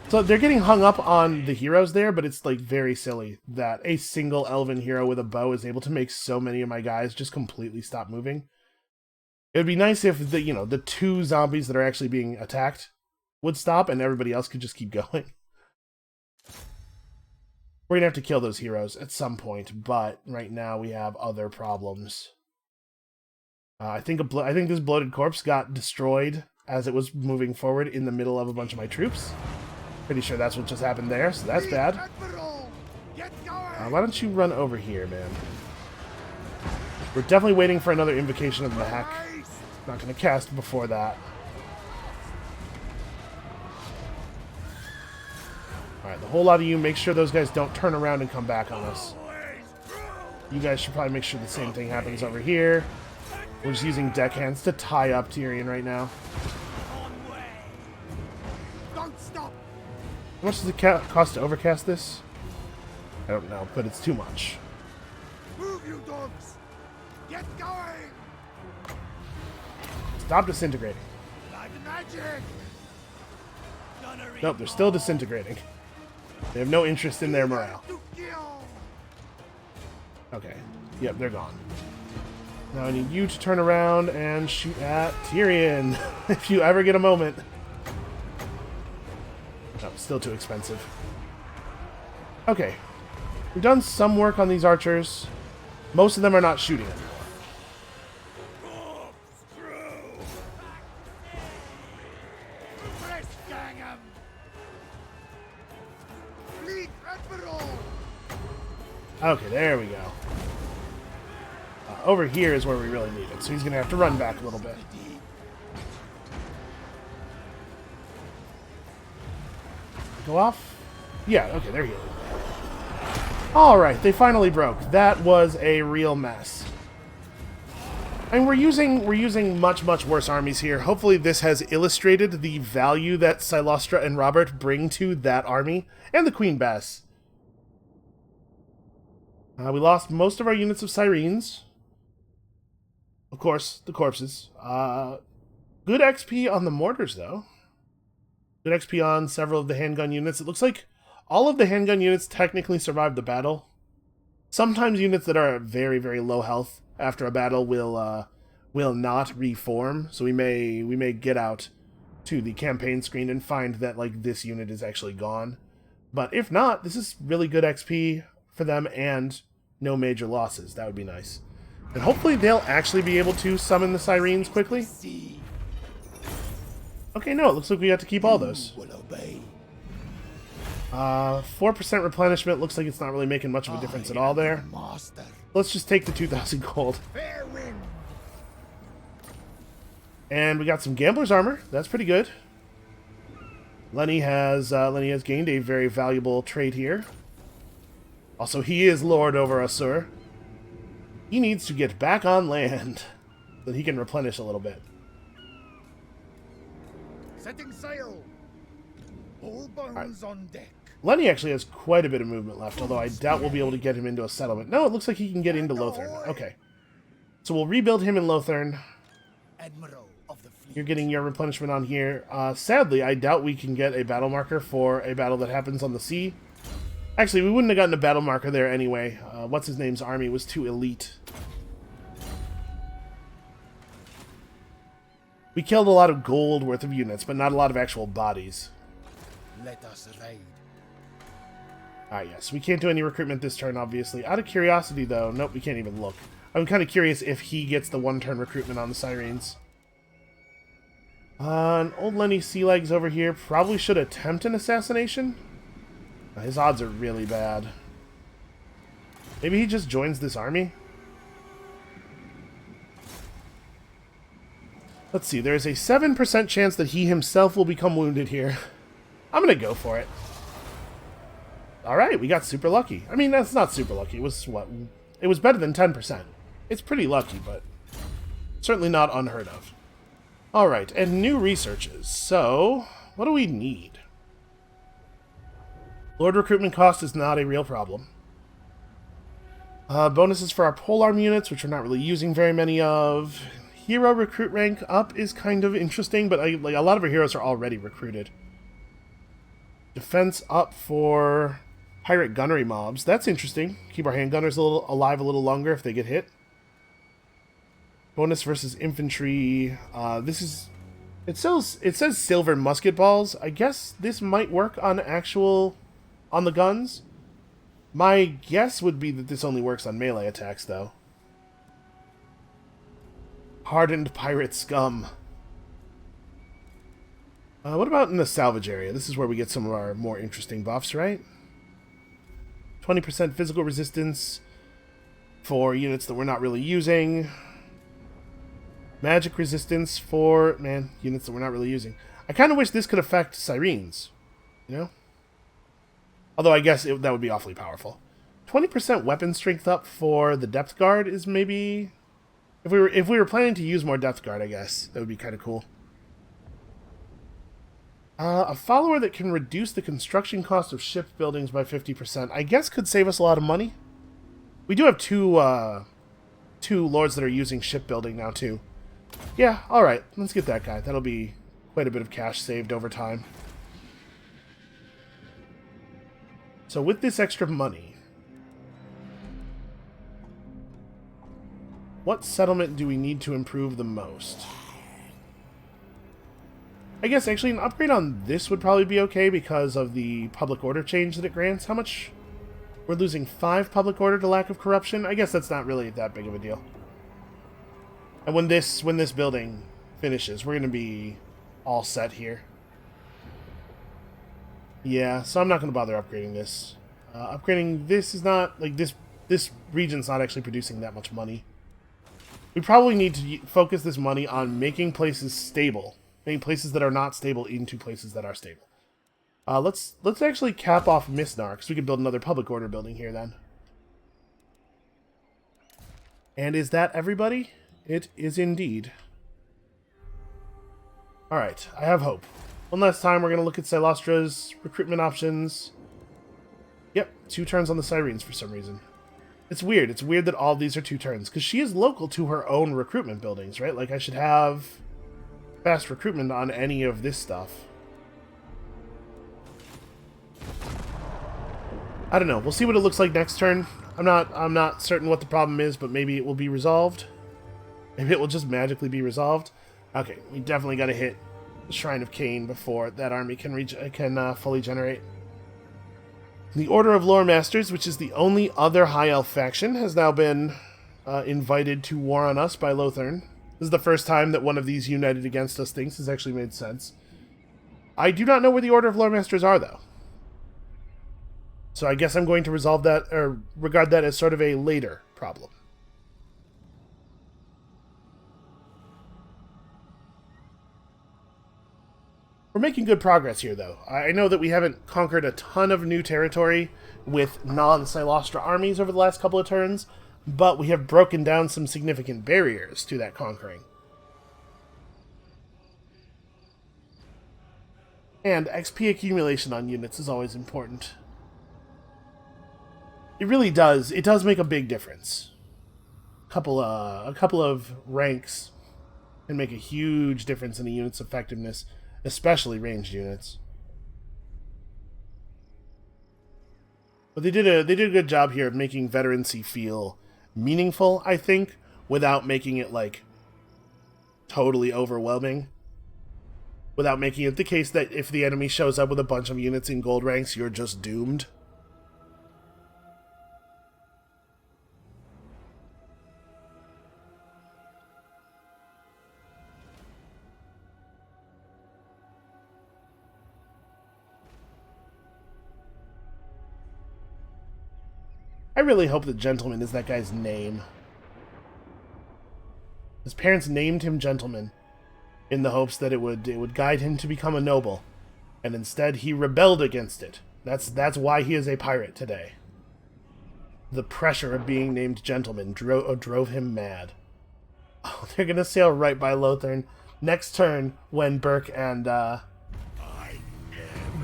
So they're getting hung up on the heroes there, but it's like very silly that a single elven hero with a bow is able to make so many of my guys just completely stop moving. It would be nice if the, you know, the 2 zombies that are actually being attacked would stop and everybody else could just keep going. We're gonna have to kill those heroes at some point, but right now we have other problems. I think this bloated corpse got destroyed as it was moving forward in the middle of a bunch of my troops. Pretty sure that's what just happened there, so that's bad. Why don't you run over here, man? We're definitely waiting for another invocation of the hack. Not going to cast before that. Alright, the whole lot of you, make sure those guys don't turn around and come back on us. You guys should probably make sure the same thing happens over here. We're just using deckhands to tie up Tyrion right now. How much does it cost to overcast this? I don't know, but it's too much. Move, you dogs! Get going! Stop disintegrating. Like magic! Nope, they're still disintegrating. They have no interest in their morale. Okay. Yep, they're gone. Now I need you to turn around and shoot at Tyrion, if you ever get a moment. No, still too expensive. Okay. We've done some work on these archers. Most of them are not shooting anymore. Okay, there we go. Over here is where we really need it, so he's going to have to run back a little bit. Go off? Yeah, okay, they're healing. Alright, they finally broke. That was a real mess. And we're using much worse armies here. Hopefully this has illustrated the value that Silostra and Robert bring to that army, and the Queen Bess. We lost most of our units of Sirens. Of course, the corpses. Good XP on the mortars, though. Good XP on several of the handgun units. It looks like all of the handgun units technically survived the battle. Sometimes units that are at very low health after a battle will not reform. So we may get out to the campaign screen and find that like this unit is actually gone. But if not, this is really good XP for them and no major losses. That would be nice. And hopefully they'll actually be able to summon the Sirens quickly. Okay, no, it looks like we got to keep all those. 4% replenishment. Looks like it's not really making much of a difference at all there. Let's just take the 2,000 gold. And we got some Gambler's Armor. That's pretty good. Lenny has gained a very valuable trait here. Also, he is lord over us, sir. He needs to get back on land so that he can replenish a little bit. Setting sail. All bones on deck. Lenny actually has quite a bit of movement left, although I doubt we'll be able to get him into a settlement. No, it looks like he can get into Lothern. Okay. So we'll rebuild him in Lothern. Admiral of the fleet. You're getting your replenishment on here. Sadly, I doubt we can get a battle marker for a battle that happens on the sea. Actually, we wouldn't have gotten a battle marker there anyway. What's-his-name's army was too elite. We killed a lot of gold worth of units, but not a lot of actual bodies. Let us raid. Alright, yes. We can't do any recruitment this turn, obviously. Out of curiosity, though, nope, we can't even look. I'm kind of curious if he gets the one-turn recruitment on the Sirens. An old Lenny Sea Legs over here probably should attempt an assassination. His odds are really bad. Maybe he just joins this army? Let's see, there's a 7% chance that he himself will become wounded here. I'm gonna go for it. All right, we got super lucky. I mean, that's not super lucky. It was what? It was better than 10%. It's pretty lucky, but certainly not unheard of. All right, and new researches. So, what do we need? Lord recruitment cost is not a real problem. Bonuses for our polearm units, which we're not really using very many of. Hero recruit rank up is kind of interesting, but like a lot of our heroes are already recruited. Defense up for pirate gunnery mobs. That's interesting. Keep our handgunners alive a little longer if they get hit. Bonus versus infantry. It says silver musket balls. I guess this might work on the guns. My guess would be that this only works on melee attacks, though. Hardened pirate scum. What about in the salvage area? This is where we get some of our more interesting buffs, right? 20% physical resistance for units that we're not really using. Magic resistance for, units that we're not really using. I kind of wish this could affect sirens, you know? Although I guess that would be awfully powerful. 20% weapon strength up for the depth guard is maybe... If we were planning to use more depth guard, I guess that would be kind of cool. A follower that can reduce the construction cost of ship buildings by 50%, I guess could save us a lot of money. We do have two lords that are using shipbuilding now too. Yeah, all right, let's get that guy. That'll be quite a bit of cash saved over time. So with this extra money, what settlement do we need to improve the most? I guess actually an upgrade on this would probably be okay because of the public order change that it grants. How much? We're losing 5 public order to lack of corruption? I guess that's not really that big of a deal. And when this building finishes, we're going to be all set here. Yeah, so I'm not going to bother upgrading this. Upgrading this is not, like, this region's not actually producing that much money. We probably need to focus this money on making places stable. Making places that are not stable into places that are stable. Let's actually cap off Misnar, because we could build another public order building here then. And is that everybody? It is indeed. Alright, I have hope. One last time, we're going to look at Silostra's recruitment options. Yep, 2 turns on the Sirens for some reason. It's weird. It's weird that all these are 2 turns, because she is local to her own recruitment buildings, right? Like, I should have fast recruitment on any of this stuff. I don't know. We'll see what it looks like next turn. I'm not certain what the problem is, but maybe it will be resolved. Maybe it will just magically be resolved. Okay, we definitely got to hit the Shrine of Cain before that army can fully generate. The Order of Lore Masters, which is the only other High Elf faction, has now been invited to war on us by Lothern. This is the first time that one of these united against us things has actually made sense. I do not know where the Order of Lore Masters are, though. So I guess I'm going to resolve that, or regard that as sort of a later problem. We're making good progress here, though. I know that we haven't conquered a ton of new territory with non-Silostra armies over the last couple of turns, but we have broken down some significant barriers to that conquering. And XP accumulation on units is always important. It really does. It does make a big difference. A couple of ranks can make a huge difference in a unit's effectiveness, especially ranged units. But they did a good job here of making veterancy feel meaningful, I think, without making it like totally overwhelming. Without making it the case that if the enemy shows up with a bunch of units in gold ranks, you're just doomed. I really hope that Gentleman is that guy's name. His parents named him Gentleman in the hopes that it would guide him to become a noble, and instead he rebelled against it That's why he is a pirate today. The pressure of being named gentleman drove him mad. Oh, they're gonna sail right by Lothern. Next turn, when Burke and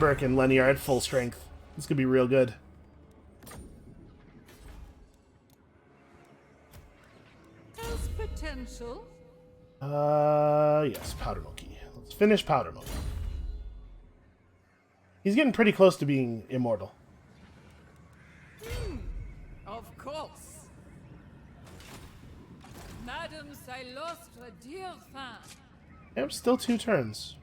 Lenny are at full strength. This could be real good. Has potential. Yes, Powder Monkey. Let's finish Powder Monkey. He's getting pretty close to being immortal. Of course. Madame, I lost a dear fan. Yep, still 2 turns.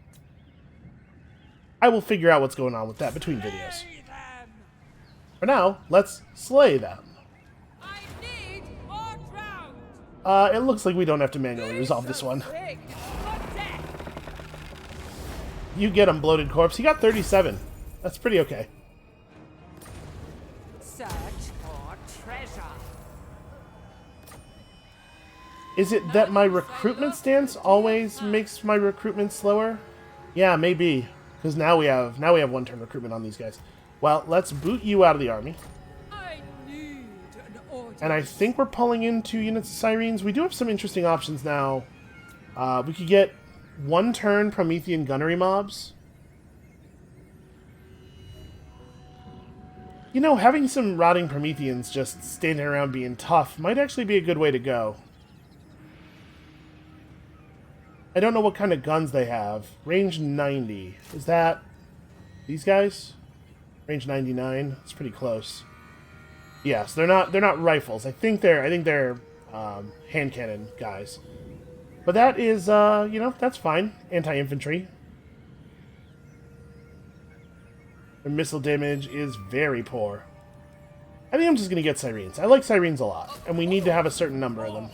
I will figure out what's going on with that between videos. Slay them. For now, let's slay them. I need more drowned. It looks like we don't have to manually resolve this one. Big for death. You get him, Bloated Corpse. He got 37. That's pretty okay. Search for treasure. Is it that my recruitment stance always makes my recruitment slower? Yeah, maybe. Because now we have 1-turn recruitment on these guys. Well, let's boot you out of the army. I need an audience. And I think we're pulling in 2 units of Sirens. We do have some interesting options now. We could get 1-turn Promethean gunnery mobs. You know, having some rotting Prometheans just standing around being tough might actually be a good way to go. I don't know what kind of guns they have. Range 90. Is that these guys? Range 99. It's pretty close. Yes, they're not rifles. I think they're hand cannon guys. But that is you know, that's fine. Anti-infantry. Their missile damage is very poor. I think I'm just gonna get Sirens. I like Sirens a lot, and we need to have a certain number of them.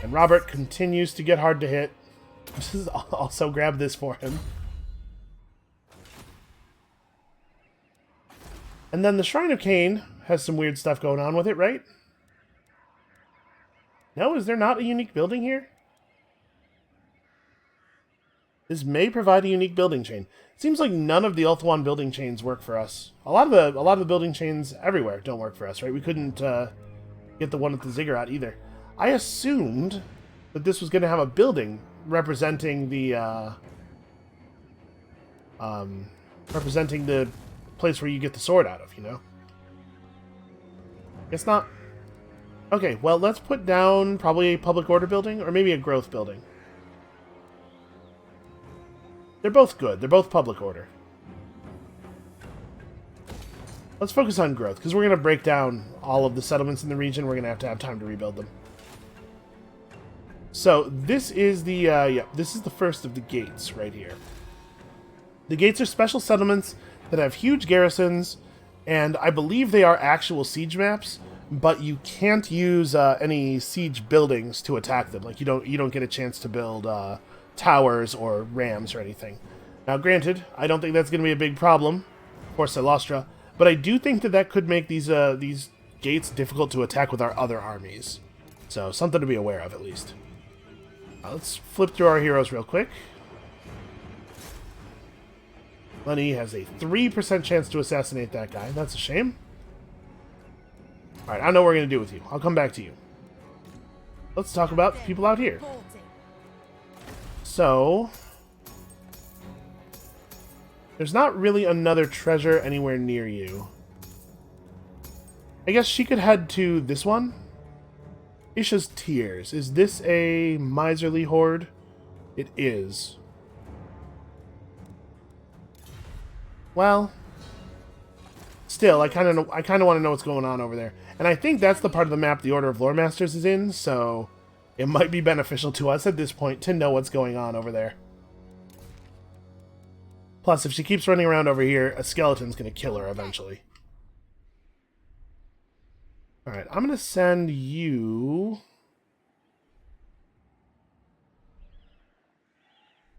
And Robert continues to get hard to hit. Just also grab this for him. And then the Shrine of Cain has some weird stuff going on with it, right? No, is there not a unique building here? This may provide a unique building chain. Seems like none of the Ulthuan building chains work for us. A lot of the building chains everywhere don't work for us, right? We couldn't get the one with the ziggurat either. I assumed that this was going to have a building representing the place where you get the sword out of, you know? Guess not. Okay, well, let's put down probably a public order building, or maybe a growth building. They're both good. They're both public order. Let's focus on growth, because we're going to break down all of the settlements in the region. We're going to have time to rebuild them. So, this is the, this is the first of the gates right here. The gates are special settlements that have huge garrisons, and I believe they are actual siege maps, but you can't use any siege buildings to attack them. Like, you don't get a chance to build towers or rams or anything. Now, granted, I don't think that's going to be a big problem for Silostra, but I do think that could make these gates difficult to attack with our other armies. So, something to be aware of, at least. Let's flip through our heroes real quick. Lenny has a 3% chance to assassinate that guy. That's a shame. Alright, I know what we're going to do with you. I'll come back to you. Let's talk about people out here. So, there's not really another treasure anywhere near you. I guess she could head to this one. Isha's Tears. Is this a miserly hoard? It is. Well, still, I kind of want to know what's going on over there. And I think that's the part of the map the Order of Lore Masters is in, so it might be beneficial to us at this point to know what's going on over there. Plus, if she keeps running around over here, a skeleton's going to kill her eventually. Alright, I'm going to send you...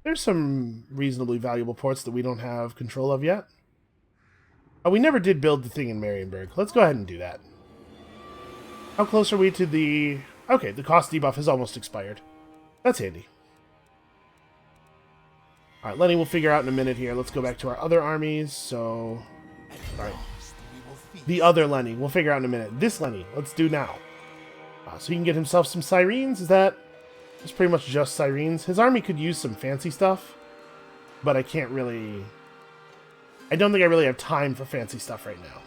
There's some reasonably valuable ports that we don't have control of yet. Oh, we never did build the thing in Marienburg. Let's go ahead and do that. How close are we to the... Okay, the cost debuff has almost expired. That's handy. Alright, Lenny we'll figure out in a minute here. Let's go back to our other armies. So, sorry. The other Lenny. We'll figure out in a minute. This Lenny, let's do now. So he can get himself some Sirens. Is that... It's pretty much just Sirens. His army could use some fancy stuff. But I can't really... I don't think I really have time for fancy stuff right now.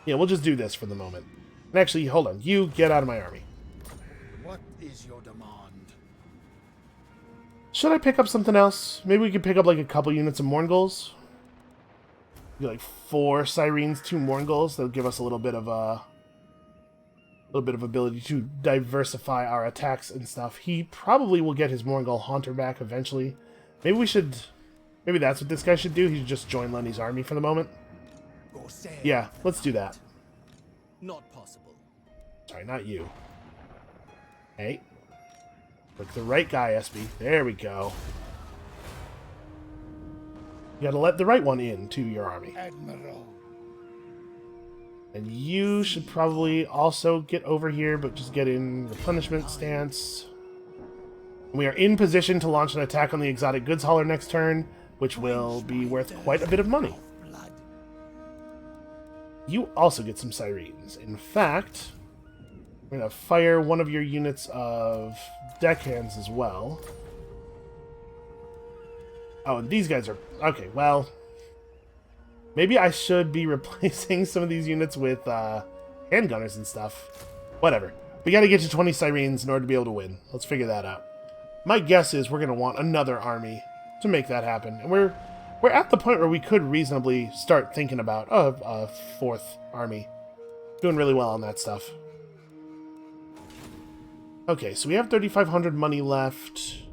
Yeah, we'll just do this for the moment. And actually, hold on. You get out of my army. What is your demand? Should I pick up something else? Maybe we could pick up like a couple units of Mourngulls. Like 4 Sirens, 2 Mourngulls. That'll give us a little bit of ability to diversify our attacks and stuff. He probably will get his Mourngull Haunter back eventually. Maybe we should... Maybe that's what this guy should do. He should just join Lenny's army for the moment. Yeah, let's do that. Not possible. Sorry, not you. Hey. Look, the right guy, SB. There we go. You gotta let the right one into your army. Admiral. And you should probably also get over here, but just get in replenishment stance. We are in position to launch an attack on the exotic goods hauler next turn, which will be worth quite a bit of money. You also get some Sirens. In fact, we're going to fire one of your units of deckhands as well. Oh, and these guys are... Okay, well... Maybe I should be replacing some of these units with handgunners and stuff. Whatever. We got to get to 20 Sirens in order to be able to win. Let's figure that out. My guess is we're going to want another army to make that happen. And we're at the point where we could reasonably start thinking about a 4th army. Doing really well on that stuff. Okay, so we have 3,500 money left.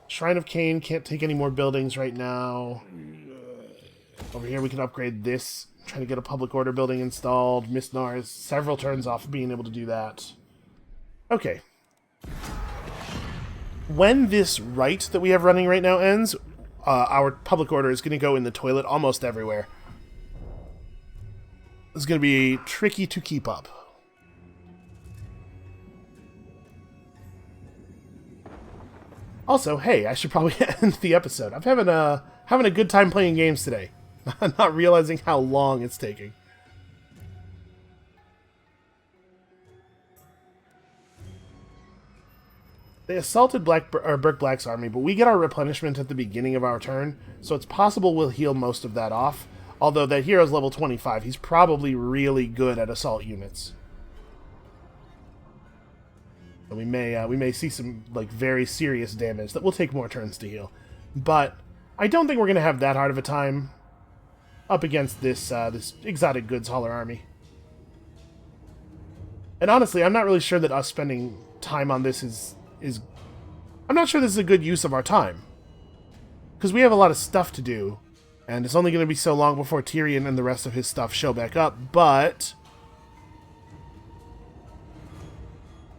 Shrine of Cain can't take any more buildings right now. Over here we can upgrade this. Trying to get a public order building installed. Mistnar is several turns off being able to do that. Okay. When this right that we have running right now ends, our public order is going to go in the toilet almost everywhere. It's going to be tricky to keep up. Also, hey, I should probably end the episode. I'm having a good time playing games today. I'm not realizing how long it's taking. They assaulted Burke Black's army, but we get our replenishment at the beginning of our turn, so it's possible we'll heal most of that off. Although that hero's level 25, he's probably really good at assault units. And we may see some like very serious damage that will take more turns to heal. But I don't think we're gonna have that hard of a time up against this this exotic goods hauler army. And honestly, I'm not really sure that us spending time on this is I'm not sure this is a good use of our time. Because we have a lot of stuff to do, and it's only going to be so long before Tyrion and the rest of his stuff show back up, but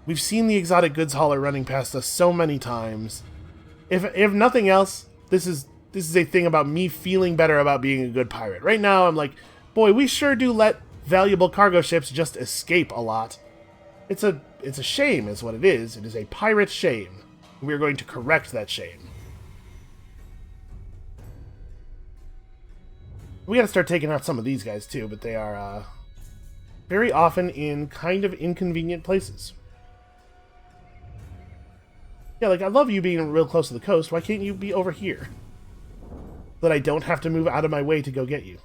we've seen the exotic goods hauler running past us so many times. If nothing else, this is a thing about me feeling better about being a good pirate. Right now, I'm like, boy, we sure do let valuable cargo ships just escape a lot. It's a shame, is what it is. It is a pirate shame. We are going to correct that shame. We gotta start taking out some of these guys too, but they are very often in kind of inconvenient places. Yeah, like, I love you being real close to the coast. Why can't you be over here? So that I don't have to move out of my way to go get you.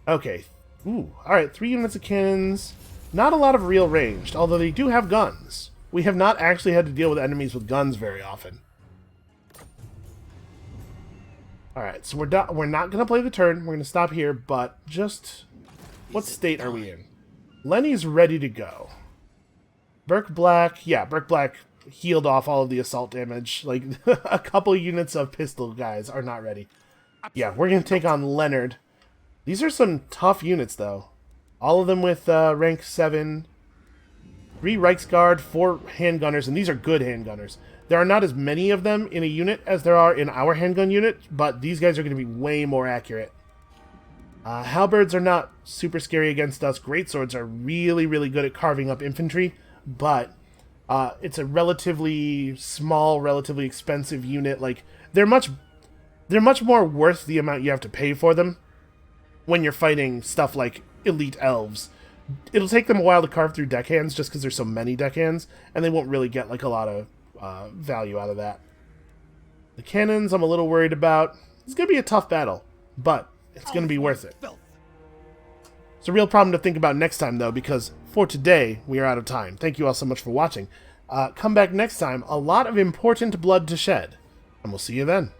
Okay. Ooh, alright, 3 units of cannons. Not a lot of real ranged, although they do have guns. We have not actually had to deal with enemies with guns very often. Alright, so we're not going to play the turn. We're going to stop here, but just... What state are we in? Lenny's ready to go. Burke Black... Yeah, Burke Black healed off all of the assault damage. Like, a couple units of pistol guys are not ready. Yeah, we're going to take on Leonard. These are some tough units, though. All of them with rank 7, 3 Reichsguard, 4 handgunners, and these are good handgunners. There are not as many of them in a unit as there are in our handgun unit, but these guys are going to be way more accurate. Halberds are not super scary against us. Greatswords are really, really good at carving up infantry. but it's a relatively small, relatively expensive unit. Like, they're much more worth the amount you have to pay for them when you're fighting stuff like elite elves. It'll take them a while to carve through deckhands just because there's so many deckhands, and they won't really get like a lot of value out of that. The cannons I'm a little worried about. It's going to be a tough battle, but it's going to be worth it. It's a real problem to think about next time, though, because for today, we are out of time. Thank you all so much for watching. Come back next time. A lot of important blood to shed, and we'll see you then.